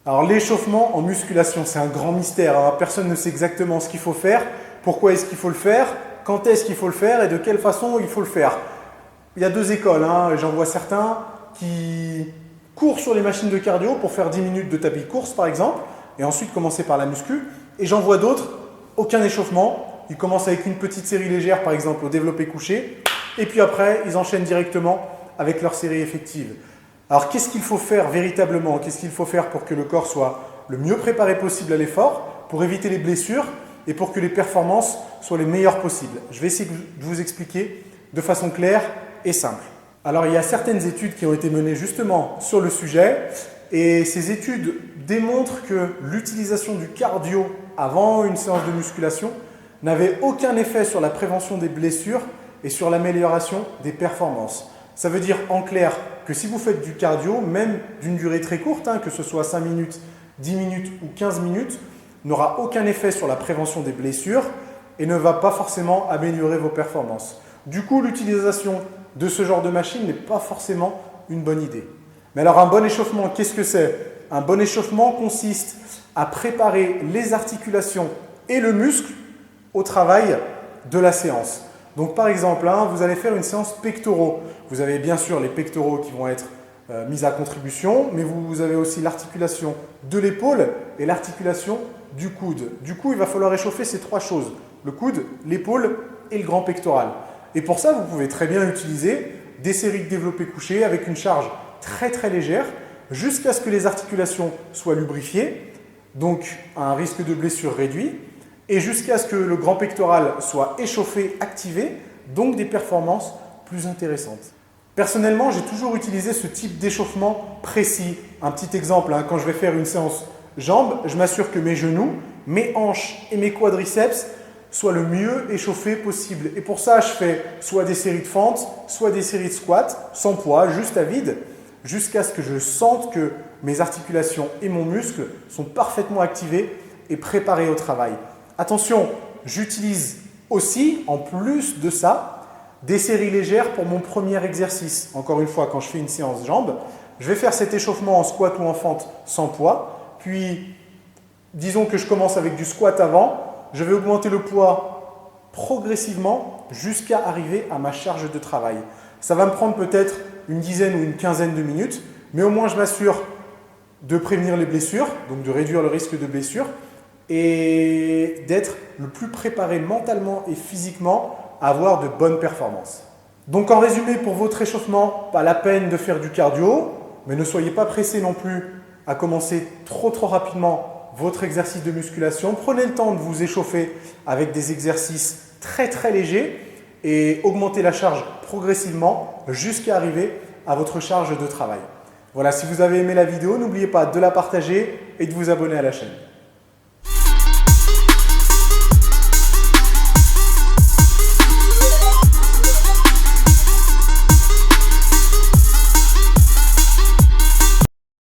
Alors l'échauffement en musculation, c'est un grand mystère. Hein. Personne ne sait exactement ce qu'il faut faire, pourquoi est-ce qu'il faut le faire, quand est-ce qu'il faut le faire et de quelle façon il faut le faire. Il y a deux écoles, hein. J'en vois certains qui courent sur les machines de cardio pour faire 10 minutes de tapis de course par exemple, et ensuite commencer par la muscu. Et j'en vois d'autres, aucun échauffement, ils commencent avec une petite série légère par exemple au développé couché, et puis après ils enchaînent directement avec leur série effective. Alors qu'est-ce qu'il faut faire véritablement? Qu'est-ce qu'il faut faire pour que le corps soit le mieux préparé possible à l'effort, pour éviter les blessures et pour que les performances soient les meilleures possibles? Je vais essayer de vous expliquer de façon claire et simple. Alors il y a certaines études qui ont été menées justement sur le sujet et ces études démontrent que l'utilisation du cardio avant une séance de musculation n'avait aucun effet sur la prévention des blessures et sur l'amélioration des performances. Ça veut dire en clair que si vous faites du cardio, même d'une durée très courte, hein, que ce soit 5 minutes, 10 minutes ou 15 minutes, n'aura aucun effet sur la prévention des blessures et ne va pas forcément améliorer vos performances. Du coup, l'utilisation de ce genre de machine n'est pas forcément une bonne idée. Mais alors un bon échauffement, qu'est-ce que c'est? Un bon échauffement consiste à préparer les articulations et le muscle au travail de la séance. Donc par exemple, hein, vous allez faire une séance pectoraux. Vous avez bien sûr les pectoraux qui vont être mis à contribution, mais vous avez aussi l'articulation de l'épaule et l'articulation du coude. Du coup, il va falloir échauffer ces trois choses, le coude, l'épaule et le grand pectoral. Et pour ça, vous pouvez très bien utiliser des séries de développé couché avec une charge très très légère jusqu'à ce que les articulations soient lubrifiées, donc un risque de blessure réduit, et jusqu'à ce que le grand pectoral soit échauffé, activé, donc des performances plus intéressantes. Personnellement, j'ai toujours utilisé ce type d'échauffement précis. Un petit exemple, hein, quand je vais faire une séance jambes, je m'assure que mes genoux, mes hanches et mes quadriceps soient le mieux échauffés possible. Et pour ça, je fais soit des séries de fentes, soit des séries de squats, sans poids, juste à vide, jusqu'à ce que je sente que mes articulations et mon muscle sont parfaitement activés et préparés au travail. Attention, j'utilise aussi, en plus de ça, des séries légères pour mon premier exercice. Encore une fois, quand je fais une séance jambes, je vais faire cet échauffement en squat ou en fente sans poids. Puis, disons que je commence avec du squat avant, je vais augmenter le poids progressivement jusqu'à arriver à ma charge de travail. Ça va me prendre peut-être une dizaine ou une quinzaine de minutes, mais au moins je m'assure de prévenir les blessures, donc de réduire le risque de blessure, et d'être le plus préparé mentalement et physiquement à avoir de bonnes performances. Donc en résumé, pour votre échauffement, pas la peine de faire du cardio, mais ne soyez pas pressé non plus à commencer trop rapidement votre exercice de musculation. Prenez le temps de vous échauffer avec des exercices très légers et augmentez la charge progressivement jusqu'à arriver à votre charge de travail. Voilà, si vous avez aimé la vidéo, n'oubliez pas de la partager et de vous abonner à la chaîne.